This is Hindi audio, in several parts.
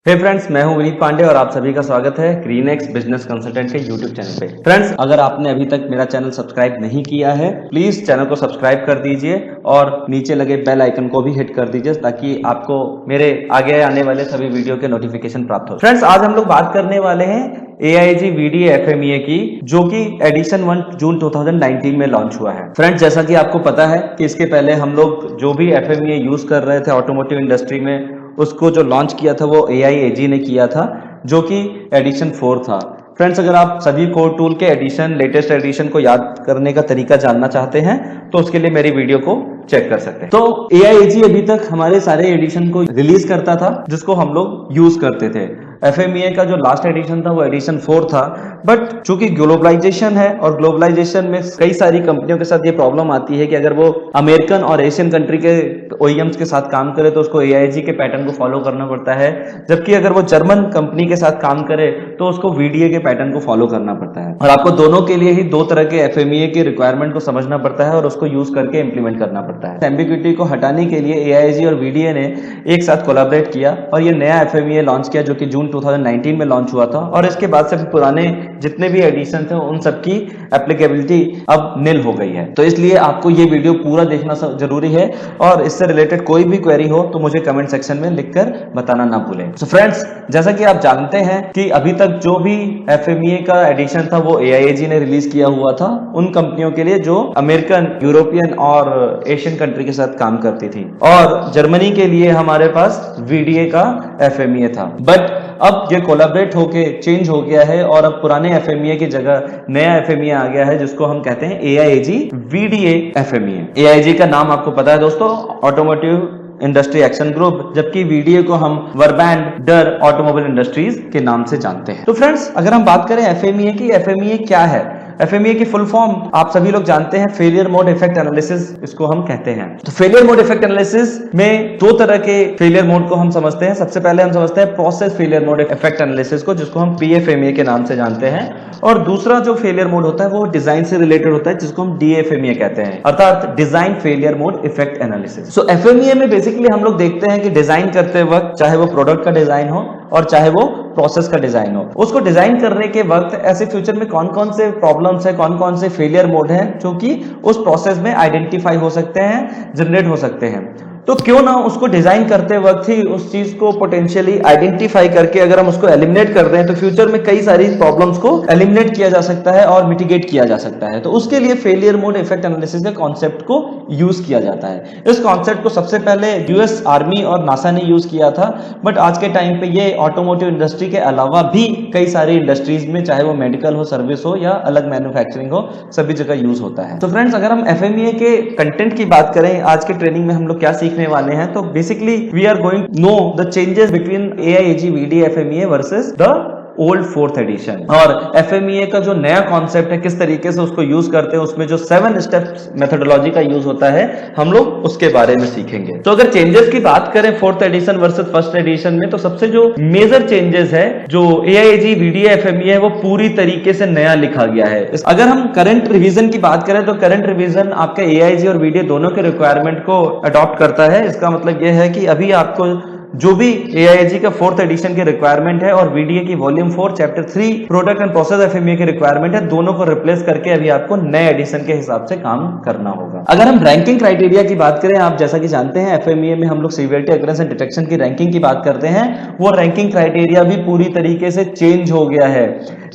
हे फ्रेंड्स, मैं हूं विनीत पांडे और आप सभी का स्वागत है ग्रीनएक्स बिजनेस कंसल्टेंट के यूट्यूब चैनल पे। फ्रेंड्स, अगर आपने अभी तक मेरा चैनल सब्सक्राइब नहीं किया है, प्लीज चैनल को सब्सक्राइब कर दीजिए और नीचे लगे बेल आइकन को भी हिट कर दीजिए ताकि आपको मेरे आगे आने वाले सभी वीडियो के नोटिफिकेशन प्राप्त हो। फ्रेंड्स, आज हम लोग बात करने वाले हैं AIG VDA FMEA की, जो कि एडिशन 1 जून 2019 में लॉन्च हुआ है। फ्रेंड्स, जैसा कि आपको पता है कि इसके पहले हम लोग जो भी FMEA यूज कर रहे थे ऑटोमोटिव इंडस्ट्री में, उसको जो लॉन्च किया था वो AIAG ने किया था, जो कि एडिशन 4 था। फ्रेंड्स, अगर आप सभी कोर टूल के एडिशन, लेटेस्ट एडिशन को याद करने का तरीका जानना चाहते हैं तो उसके लिए मेरी वीडियो को चेक कर सकते हैं। तो AIAG अभी तक हमारे सारे एडिशन को रिलीज करता था जिसको हम लोग यूज करते थे। FMEA का जो लास्ट एडिशन था वो एडिशन 4 था, बट चूंकि ग्लोबलाइजेशन है और ग्लोबलाइजेशन में कई सारी कंपनियों के साथ ये प्रॉब्लम आती है कि अगर वो अमेरिकन और एशियन कंट्री के OEMs के साथ काम करे तो उसको AIG के पैटर्न को फॉलो करना पड़ता है, जबकि अगर वो जर्मन कंपनी के साथ काम करे तो उसको VDA के पैटर्न को फॉलो करना पड़ता है। और आपको दोनों के लिए ही दो तरह के FMEA के रिक्वायरमेंट को समझना पड़ता है और उसको यूज करके इंप्लीमेंट करना पड़ता है। एम्बिग्यूटी को हटाने के लिए AIG और VDA ने एक साथ कोलैबोरेट किया और ये नया FMEA लॉन्च किया जो कि जून 2019 में लॉन्च हुआ था, और इसके बाद से पुराने जितने भी एडिशन थे उन सबकी एप्लीकेबिलिटी अब निल हो गई है। तो इसलिए आपको ये वीडियो पूरा देखना जरूरी है और इससे रिलेटेड कोई भी क्वेरी हो तो मुझे कमेंट सेक्शन में लिखकर बताना ना भूलें। सो फ्रेंड्स, जैसा कि आप जानते हैं कि अभी तक जो भी FMEA का एडिशन था वो AIAG ने रिलीज किया हुआ था उन कंपनियों के लिए जो अमेरिकन, यूरोपियन और एशियन कंट्री के साथ काम करती थी, और जर्मनी के लिए हमारे पास VDA का FMEA था। बट अब ये कोलैबोरेट होके चेंज हो गया है और अब पुराने FMEA की जगह नया FMEA आ गया है जिसको हम कहते हैं AIAG VDA FMEA। AIG का नाम आपको पता है दोस्तों, ऑटोमोटिव इंडस्ट्री एक्शन ग्रुप, जबकि VDA को हम वर्बैंड डर ऑटोमोबाइल इंडस्ट्रीज के नाम से जानते हैं। तो फ्रेंड्स, अगर हम बात करें FMEA की, FMEA क्या है? FMEA की फुल फॉर्म आप सभी लोग जानते हैं, फेलियर मोड इफेक्ट एनालिसिस इसको हम कहते हैं। तो फेलियर मोड इफेक्ट एनालिसिस में दो तरह के फेलियर मोड को हम समझते हैं। सबसे पहले हम समझते हैं process failure mode effect analysis को, जिसको हम PFMEA के नाम से जानते हैं, और दूसरा जो फेलियर मोड होता है वो डिजाइन से रिलेटेड होता है जिसको हम DFMEA कहते हैं, अर्थात design failure mode effect analysis. So FMEA में बेसिकली हम लोग देखते हैं कि डिजाइन करते वक्त, चाहे वो प्रोडक्ट का डिजाइन हो और चाहे वो प्रोसेस का डिजाइन हो, उसको डिजाइन करने के वक्त ऐसे फ्यूचर में कौन कौन से प्रॉब्लम्स है, कौन कौन से फेलियर मोड है जो कि उस प्रोसेस में आइडेंटिफाई हो सकते हैं, जनरेट हो सकते हैं। तो क्यों ना उसको डिजाइन करते वक्त ही उस चीज को पोटेंशियली आइडेंटिफाई करके अगर हम उसको एलिमिनेट कर दें तो फ्यूचर में कई सारी प्रॉब्लम्स को एलिमिनेट किया जा सकता है और मिटिगेट किया जा सकता है। तो उसके लिए फेलियर मोड इफेक्ट एनालिसिस के कॉन्सेप्ट को यूज किया जाता है। इस कॉन्सेप्ट को सबसे पहले US आर्मी और नासा ने यूज किया था, बट आज के टाइम पे ये ऑटोमोटिव इंडस्ट्री के अलावा भी कई सारी इंडस्ट्रीज में, चाहे वो मेडिकल हो, सर्विस हो या अलग मैन्युफैक्चरिंग हो, सभी जगह यूज होता है। तो फ्रेंड्स, अगर हम FMEA के कंटेंट की बात करें, आज के ट्रेनिंग में हम लोग क्या सीखने वाले हैं, तो basically we are going know the changes between AIAG VDA FMEA versus the old 4th edition. और FMEA का जो नया कॉन्सेप्ट है, किस तरीके से उसको यूज करते हैं, उसमें जो 7 स्टेप्स मेथोडोलॉजी का यूज होता है, हम लोग उसके बारे में सीखेंगे। तो अगर चेंजेस की बात करें 4th addition versus 1st addition में, तो सबसे जो मेजर चेंजेस है जो AIAG VDA FMEA है वो पूरी तरीके से नया लिखा गया है। अगर हम करंट रिवीजन की बात करें तो करंट रिवीजन आपके AIG और VDA दोनों के रिक्वायरमेंट को अडॉप्ट करता है। इसका मतलब यह है कि अभी आपको जो भी AIG का 4th एडिशन के रिक्वायरमेंट है और VDA की volume 4 chapter 3 product and process FMEA के रिक्वायरमेंट है, दोनों को रिप्लेस करके अभी आपको नए एडिशन के हिसाब से काम करना होगा। अगर हम रैंकिंग क्राइटेरिया की बात करें, आप जैसा कि जानते हैं FMEA में हम लोग सीवियरिटी, अकरेंस एंड डिटेक्शन की रैंकिंग की बात करते हैं, वो रैंकिंग क्राइटेरिया भी पूरी तरीके से चेंज हो गया है।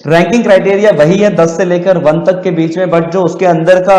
रैंकिंग क्राइटेरिया वही है 10 से लेकर 1 तक के बीच में, बट जो उसके अंदर का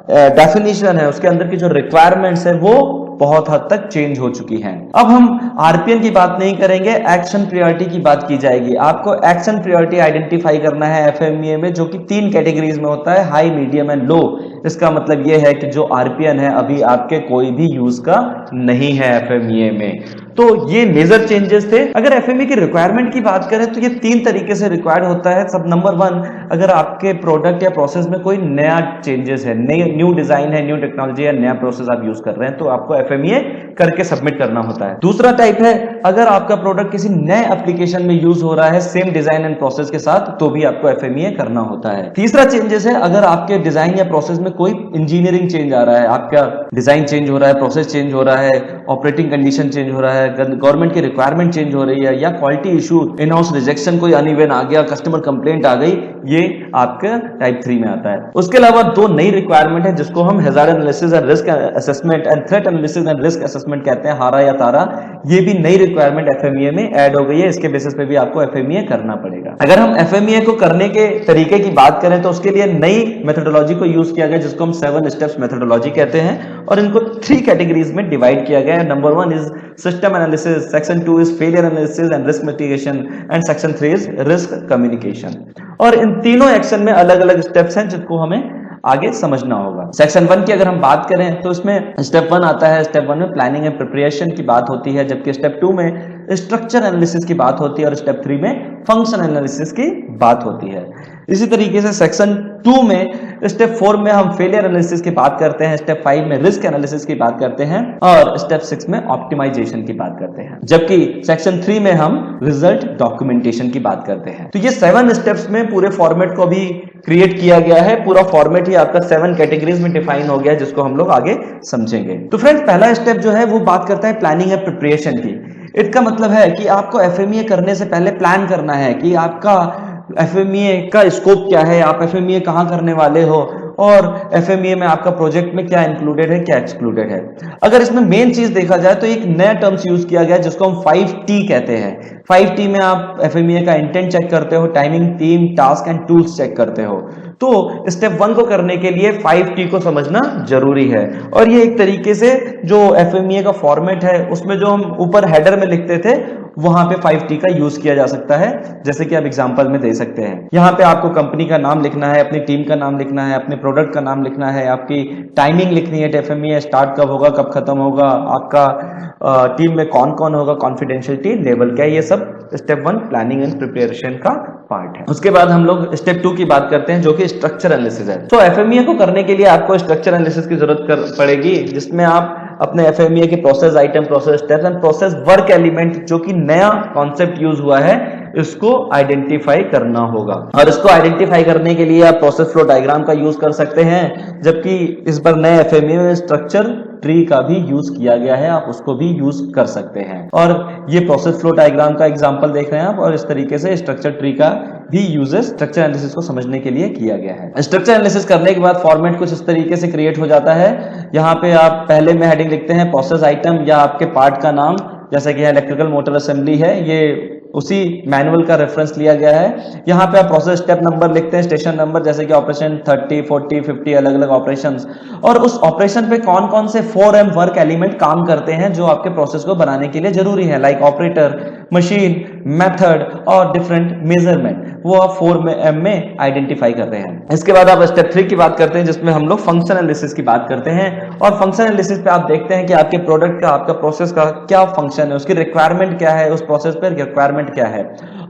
डेफिनेशन है, उसके अंदर की जो रिक्वायरमेंट्स है वो बहुत हद तक चेंज हो चुकी हैं। अब हम RPN की बात नहीं करेंगे, एक्शन प्रायोरिटी की बात की जाएगी। आपको एक्शन प्रायोरिटी आइडेंटिफाई करना है FMEA में, जो कि 3 कैटेगरीज में होता है, हाई, मीडियम एंड लो। इसका मतलब यह है कि जो RPN है अभी आपके कोई भी यूज का नहीं है FMEA में। तो ये मेजर चेंजेस थे। अगर FMEA की रिक्वायरमेंट की बात करें तो ये 3 तरीके से रिक्वायर्ड होता है। सब नंबर 1, अगर आपके प्रोडक्ट या प्रोसेस में कोई नया चेंजेस है, न्यू डिजाइन है, न्यू टेक्नोलॉजी है, नया प्रोसेस आप यूज कर रहे हैं, तो आपको FMEA करके सबमिट करना होता है। दूसरा टाइप है, अगर आपका प्रोडक्ट किसी नए एप्लीकेशन में यूज हो रहा है सेम डिजाइन एंड प्रोसेस के साथ, तो भी आपको FMEA करना होता है। तीसरा चेंजेस है, अगर आपके डिजाइन या प्रोसेस में कोई इंजीनियरिंग चेंज आ रहा है, आपका डिजाइन चेंज हो रहा है, प्रोसेस चेंज हो रहा है, ऑपरेटिंग कंडीशन चेंज हो रहा है, है, गवर्नमेंट की रिक्वायरमेंट चेंज हो रही है, या quality issue, in house rejection कोई अनइवन आ गया, कस्टमर कंप्लेंट आ गई, ये आपका टाइप 3 में आता है। उसके अलावा दो नई रिक्वायरमेंट है जिसको हम hazard analysis and risk assessment and threat analysis and risk assessment कहते हैं, हारा या तारा। ये भी नई रिक्वायरमेंट एफएमईए में ऐड हो गई है, इसके बेसिस पे भी आपको एफएमईए करना पड़ेगा। अगर हम एफएमईए को करने के तरीके की बात करें तो उसके लिए नई मेथोडोलॉजी को यूज किया गया जिसको हम 7 स्टेप्स मेथोडोलॉजी कहते हैं, और इनको 3 कैटेगरीज में डिवाइड किया गया है। Number 1 is system analysis, section 2 is failure analysis and risk mitigation, and section 3 is risk communication. और इन तीनों एक्शन में अलग अलग स्टेप्स हैं जिनको हमें आगे समझना होगा। सेक्शन 1 की अगर हम बात करें तो इसमें स्टेप 1 आता है। स्टेप 1 में प्लानिंग एंड प्रिपरेशन की बात होती है, जबकि स्टेप 2 में स्ट्रक्चर एनालिसिस की बात होती है, और स्टेप 3 में फंक्शन एनालिसिस की बात होती है। इसी तरीके से सेक्शन 2 में स्टेप 4 में हम फेलियर एनालिसिस की बात करते हैं, स्टेप 5 में रिस्क एनालिसिस की बात करते हैं, और स्टेप 6 में ऑप्टिमाइजेशन की बात करते हैं, जबकि सेक्शन 3 में हम रिजल्ट डॉक्यूमेंटेशन की बात करते हैं। तो ये 7 स्टेप्स में पूरे फॉर्मेट को भी क्रिएट किया गया है। पूरा फॉर्मेट ही आपका 7 कैटेगरीज में डिफाइन हो गया है, जिसको हम लोग आगे समझेंगे। तो फ्रेंड्स, पहला स्टेप जो है वो बात करता है प्लानिंग एंड प्रिपरेशन की। इसका मतलब है कि आपको एफएमईए करने से पहले प्लान करना है कि आपका एफएमईए का स्कोप क्या है, आप एफएमईए कहां करने वाले हो, और एफएमईए में आपका प्रोजेक्ट में क्या इंक्लूडेड है, क्या एक्सक्लूडेड है। अगर इसमें मेन चीज देखा जाए तो एक नया टर्म्स यूज किया गया जिसको हम 5T कहते हैं। 5T में आप एफएमईए का इंटेंट चेक करते हो, timing, team, task and tools check करते हो। तो स्टेप 1 को करने के लिए 5T को समझना जरूरी है, और ये एक तरीके से जो एफएमईए का फॉर्मेट है उसमें जो हम ऊपर हेडर में लिखते थे वहां पे 5T का यूज किया जा सकता है, जैसे कि आप एग्जांपल में दे सकते हैं। यहाँ पे आपको कंपनी का नाम लिखना है, अपनी टीम का नाम लिखना है, अपने प्रोडक्ट का नाम लिखना है, आपकी टाइमिंग लिखनी है, एफएमईए स्टार्ट कब होगा, कब खत्म होगा, आपका टीम में कौन कौन होगा, कॉन्फिडेंशियलिटी लेवल क्या है, ये सब स्टेप 1 प्लानिंग एंड प्रिपरेशन का पार्ट है। उसके बाद हम लोग स्टेप 2 की बात करते हैं जो कि स्ट्रक्चर एनालिसिस है। तो एफएमईए को करने के लिए आपको स्ट्रक्चर एनालिसिस की जरूरत पड़ेगी, जिसमें आप अपने एफएमईए के process item, process steps and process work element, जो कि नया कॉन्सेप्ट यूज हुआ है, इसको आइडेंटिफाई करना होगा। और इसको आइडेंटिफाई करने के लिए आप प्रोसेस फ्लो डायग्राम का यूज कर सकते हैं, जबकि इस बार नए एफएमईए में स्ट्रक्चर ट्री का भी यूज किया गया है, आप उसको भी यूज कर सकते हैं। और ये प्रोसेस फ्लो डायग्राम का एग्जांपल देख रहे हैं आप, और इस तरीके से स्ट्रक्चर ट्री का भी यूजेस स्ट्रक्चर एनालिसिस को समझने के लिए किया गया है। स्ट्रक्चर एनालिसिस करने के बाद फॉर्मेट कुछ इस तरीके से क्रिएट हो जाता है। यहाँ पे आप पहले में हेडिंग लिखते हैं प्रोसेस आइटम या आपके पार्ट का नाम, जैसे कि इलेक्ट्रिकल मोटर असेंबली है, ये उसी मैनुअल का रेफरेंस लिया गया है। यहाँ पे आप प्रोसेस स्टेप नंबर लिखते हैं, स्टेशन नंबर, जैसे कि ऑपरेशन 30, 40, 50 अलग अलग ऑपरेशंस, और उस ऑपरेशन पे कौन कौन से 4M वर्क एलिमेंट काम करते हैं जो आपके प्रोसेस को बनाने के लिए जरूरी है, लाइक ऑपरेटर, मशीन, मेथड और डिफरेंट मेजरमेंट, वो आप 4M में आइडेंटिफाई करते हैं। इसके बाद आप स्टेप 3 की बात करते हैं, जिसमें हम लोग फंक्शन एनालिसिस की बात करते हैं। और फंक्शन एनालिसिस पे आप देखते हैं कि आपके प्रोडक्ट का, आपका प्रोसेस का क्या फंक्शन है, उसकी रिक्वायरमेंट क्या है, उस प्रोसेस पर रिक्वायरमेंट क्या है,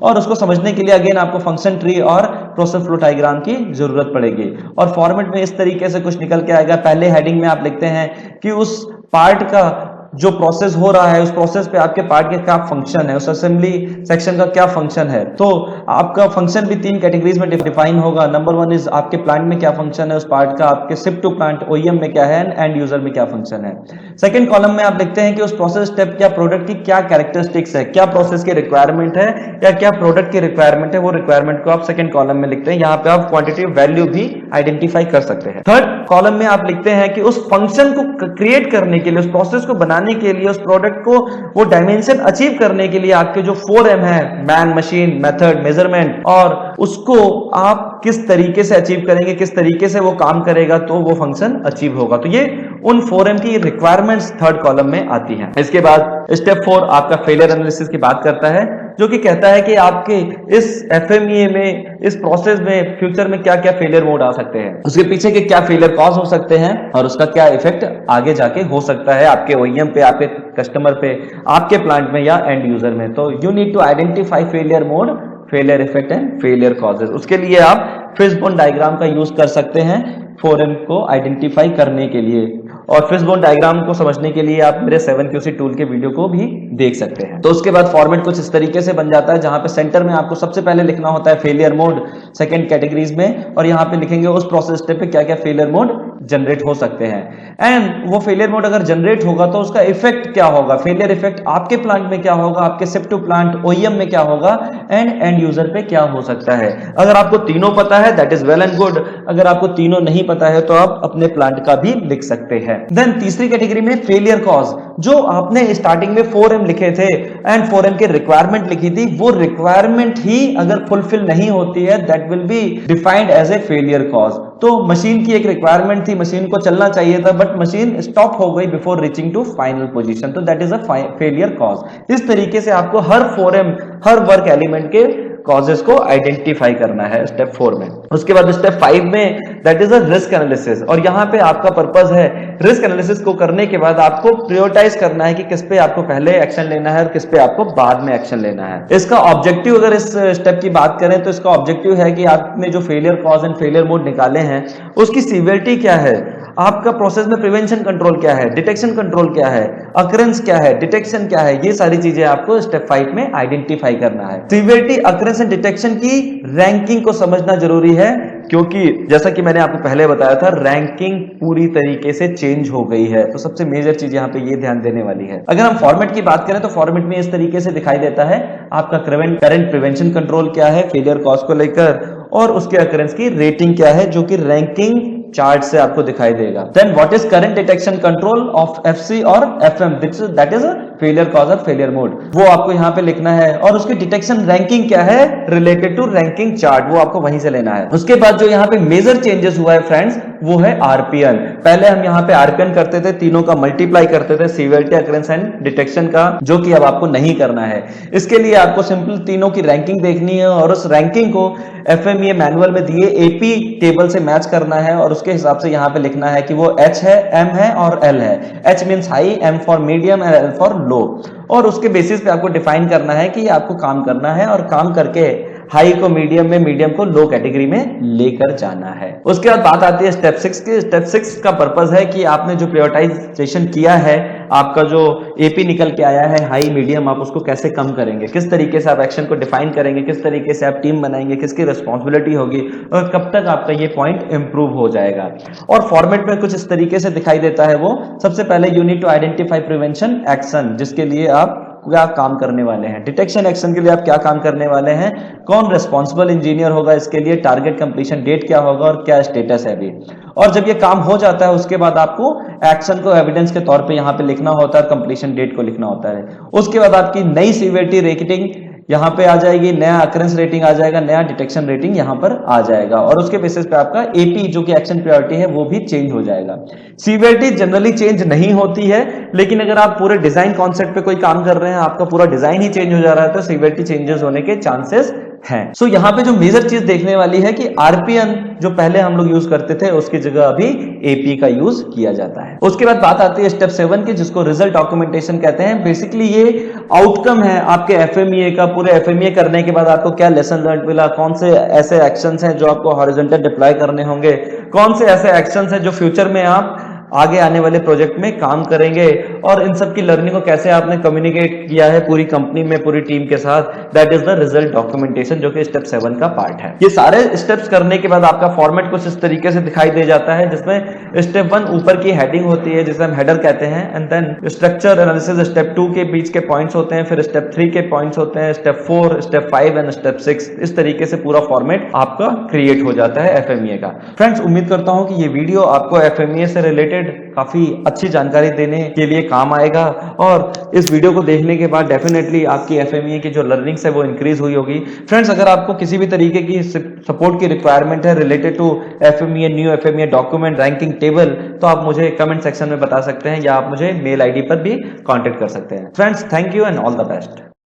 और उसको समझने के लिए अगेन आपको फंक्शन ट्री और प्रोसेस फ्लो डायग्राम की जरूरत पड़ेगी। और फॉर्मेट में इस तरीके से कुछ निकल के आएगा। पहले हेडिंग में आप लिखते हैं कि उस पार्ट का जो प्रोसेस हो रहा है, उस प्रोसेस पे आपके पार्ट के क्या फंक्शन है, उस असेंबली सेक्शन का क्या फंक्शन है। तो आपका फंक्शन भी 3 कैटेगरीज में डिफाइन होगा। नंबर 1 इज आपके प्लांट में क्या फंक्शन है उस पार्ट का, आपके शिप टू प्लांट OEM में क्या है, एंड यूजर में क्या फंक्शन है। सेकंड कॉलम में आप लिखते हैं कि उस प्रोसेस स्टेप या प्रोडक्ट की क्या कैरेक्टरिस्टिक्स है, क्या प्रोसेस की रिक्वायरमेंट है या क्या प्रोडक्ट की रिक्वायरमेंट है, वो रिक्वायरमेंट को आप सेकंड कॉलम में लिखते हैं। यहाँ पे आप क्वांटिटेटिव वैल्यू भी आइडेंटिफाई कर सकते हैं। थर्ड कॉलम में आप लिखते हैं कि उस फंक्शन को क्रिएट करने के लिए, उस प्रोसेस को बनाने के लिए, उस प्रोडक्ट को वो डायमेंशन अचीव करने के लिए आपके जो 4M है, मैन, मशीन, मेथड, मेजरमेंट, और उसको आप किस तरीके से अचीव करेंगे, किस तरीके से वो काम करेगा तो वो फंक्शन अचीव होगा। तो ये उन 4M की रिक्वायरमेंट्स थर्ड कॉलम में आती हैं। इसके बाद स्टेप 4 आपका फेलियर एनालिसिस की बात करता है, जो कि कहता है कि आपके इस एफएमईए में, इस प्रोसेस में फ्यूचर में क्या क्या फेलियर मोड आ सकते हैं, उसके पीछे के क्या फेलियर कॉज हो सकते हैं, और उसका क्या इफेक्ट आगे जाके हो सकता है आपके OEM पे, आपके कस्टमर पे, आपके प्लांट में या एंड यूजर में। तो you need to identify failure mode, failure effect and failure causes. उसके लिए आप फिशबोन डायग्राम का यूज कर सकते हैं 4M को आइडेंटिफाई करने के लिए। और फिशबोन डायग्राम को समझने के लिए आप मेरे 7QC टूल के वीडियो को भी देख सकते हैं। तो उसके बाद फॉर्मेट कुछ इस तरीके से बन जाता है, जहां पे सेंटर में आपको सबसे पहले लिखना होता है फेलियर मोड सेकंड कैटेगरीज में, और यहां पे लिखेंगे उस प्रोसेस स्टेप पे क्या क्या फेलियर मोड जनरेट हो सकते हैं। एंड वो फेलियर मोड अगर जनरेट होगा तो उसका इफेक्ट क्या होगा, फेलियर इफेक्ट आपके प्लांट में क्या होगा, आपके शिप टू प्लांट ओईएम में क्या होगा, एंड एंड यूजर पे क्या हो सकता है। अगर आपको तीनों पता है that is well and good, अगर आपको तीनों नहीं पता है तो आप अपने प्लांट का भी लिख सकते हैं। देन तीसरी कैटेगरी में फेलियर कॉज, जो आपने स्टार्टिंग में 4M लिखे थे एंड 4M के रिक्वायरमेंट लिखी थी, वो रिक्वायरमेंट ही अगर फुलफिल नहीं होती है that will be defined as a failure cause. तो मशीन की एक रिक्वायरमेंट थी, मशीन को चलना चाहिए था बट मशीन स्टॉप हो गई before reaching to final position, तो that is a failure cause. इस तरीके से आपको हर 4M हर वर्क एलिमेंट के कॉजेस को आइडेंटिफाई करना है स्टेप 4 में। उसके बाद स्टेप 5 में that is a risk analysis, और यहां पे आपका पर्पस है रिस्क एनालिसिस को करने के बाद आपको प्रायोरिटाइज करना है कि किस पे आपको पहले एक्शन लेना है और किस पे आपको बाद में एक्शन लेना है। इसका ऑब्जेक्टिव अगर इस स्टेप की बात करें तो इसका ऑब्जेक्टिव है कि आपने जो failure cause and failure mode निकाले हैं उसकी सीवियरिटी क्या है, आपका प्रोसेस में प्रिवेंशन कंट्रोल क्या है, डिटेक्शन कंट्रोल क्या है, अकरेंस क्या है, डिटेक्शन क्या है, ये सारी चीजें आपको स्टेप 5 में आइडेंटिफाई करना है। सीवियरिटी, अकरेंस एंड डिटेक्शन की रैंकिंग को समझना जरूरी है, क्योंकि जैसा कि मैंने आपको पहले बताया था रैंकिंग पूरी तरीके से चेंज हो गई है, तो सबसे मेजर चीज यहाँ पे ये ध्यान देने वाली है। अगर हम फॉर्मेट की बात करें तो फॉर्मेट में इस तरीके से दिखाई देता है आपका करंट प्रिवेंशन कंट्रोल क्या है फेलियर कॉज को लेकर, और उसके अकरेंस की रेटिंग क्या है जो कि रैंकिंग चार्ट से आपको दिखाई देगा। Then what is current detection control of FC और FM, that is a failure cause of failure mode, वो आपको यहाँ पे लिखना है। और उसकी डिटेक्शन रैंकिंग क्या है रिलेटेड टू रैंकिंग चार्ट, वो आपको वहीं से लेना है। उसके बाद जो यहाँ पे मेजर चेंजेस हुआ है फ्रेंड्स वो है RPN। पहले हम यहाँ पे RPN करते थे, तीनों का मल्टीप्लाई करते थे, सीवियरिटी, अकरेंस एंड डिटेक्शन का, जो कि अब आपको नहीं करना है। इसके लिए आपको सिंपल तीनों की रैंकिंग देखनी है और उस रैंकिंग को FMEA मैनुअल में दिए AP टेबल से मैच करना है, और उसके हिसाब से यहाँ पे लिखना है कि वो H है, M है और L है। H means high, M for medium and L for low, और उसके बेसिस पे आपको डिफाइन करना है कि आपको काम करना है और काम करके हाई को मीडियम में, मीडियम को लो कैटेगरी में लेकर जाना है। उसके बाद बात आती है स्टेप 6 की। स्टेप 6 का पर्पस है कि आपने जो प्रायोरिटाइजेशन किया है, आपका जो AP निकल के आया है हाई मीडियम, आप उसको कैसे कम करेंगे, किस तरीके से आप एक्शन को डिफाइन करेंगे, किस तरीके से आप टीम बनाएंगे, किसकी रिस्पॉन्सिबिलिटी होगी और कब तक आपका ये पॉइंट इंप्रूव हो जाएगा। और फॉर्मेट में कुछ इस तरीके से दिखाई देता है वो। सबसे पहले you need to identify prevention action, जिसके लिए आप क्या काम करने वाले हैं, डिटेक्शन एक्शन के लिए आप क्या काम करने वाले हैं, कौन रिस्पॉन्सिबल इंजीनियर होगा इसके लिए, टारगेट कंप्लीशन डेट क्या होगा और क्या स्टेटस है अभी। और जब ये काम हो जाता है उसके बाद आपको एक्शन को एविडेंस के तौर पे यहाँ पे लिखना होता है, कंप्लीशन डेट को लिखना होता है। उसके बाद आपकी नई सीवियरिटी रेटिंग यहाँ पे आ जाएगी, नया अकरेंस रेटिंग आ जाएगा, नया डिटेक्शन रेटिंग यहाँ पर आ जाएगा, और उसके बेसिस पे आपका AP जो कि एक्शन प्रायोरिटी है वो भी चेंज हो जाएगा। सीवियरिटी जनरली चेंज नहीं होती है, लेकिन अगर आप पूरे डिजाइन कॉन्सेप्ट पे कोई काम कर रहे हैं, आपका पूरा डिजाइन ही चेंज हो जा रहा है, तो सीवियरिटी चेंजेस होने के चांसेस हैं। सो यहाँ पे जो मेजर चीज देखने वाली है कि RPN जो पहले हम लोग यूज करते थे उसकी जगह अभी AP का यूज किया जाता है। उसके बाद बात आती है स्टेप 7 की, जिसको रिजल्ट डॉक्यूमेंटेशन कहते हैं। बेसिकली ये आउटकम है आपके FMEA का। पूरे FMEA करने के बाद आपको क्या लेसन लर्न मिला, कौन से ऐसे एक्शंस हैं जो आपको हॉरिजॉन्टल डिप्लॉय करने होंगे, कौन से ऐसे एक्शंस हैं जो फ्यूचर में आप आगे आने वाले प्रोजेक्ट में काम करेंगे, और इन सब की लर्निंग को कैसे आपने कम्युनिकेट किया है पूरी कंपनी में, पूरी टीम के साथ, that is the result documentation, जो कि स्टेप 7 का पार्ट है। ये सारे स्टेप्स करने के बाद आपका फॉर्मेट कुछ इस तरीके से दिखाई दे जाता है, जिसमें स्टेप 1 ऊपर की हेडिंग होती है जिसे हम हेडर कहते हैं, and then structure analysis step 2 के बीच के पॉइंट्स होते हैं, फिर स्टेप 3 के पॉइंट्स होते हैं, स्टेप 4, स्टेप 5 एंड स्टेप 6। इस तरीके से पूरा फॉर्मेट आपका क्रिएट हो जाता है FMEA का। फ्रेंड्स, उम्मीद करता हूं कि ये वीडियो आपको FMEA से रिलेटेड काफी अच्छी जानकारी देने के लिए काम आएगा, और इस वीडियो को देखने के बाद डेफिनेटली आपकी FMEA की जो लर्निंग्स है वो इंक्रीज हुई होगी। फ्रेंड्स, अगर आपको किसी भी तरीके की सपोर्ट की रिक्वायरमेंट है related to FMEA, new FMEA document, ranking table, तो आप मुझे कमेंट सेक्शन में बता सकते हैं, या आप मुझे मेल ID पर भी कॉन्टेक्ट कर सकते हैं। Friends, thank you and all the best.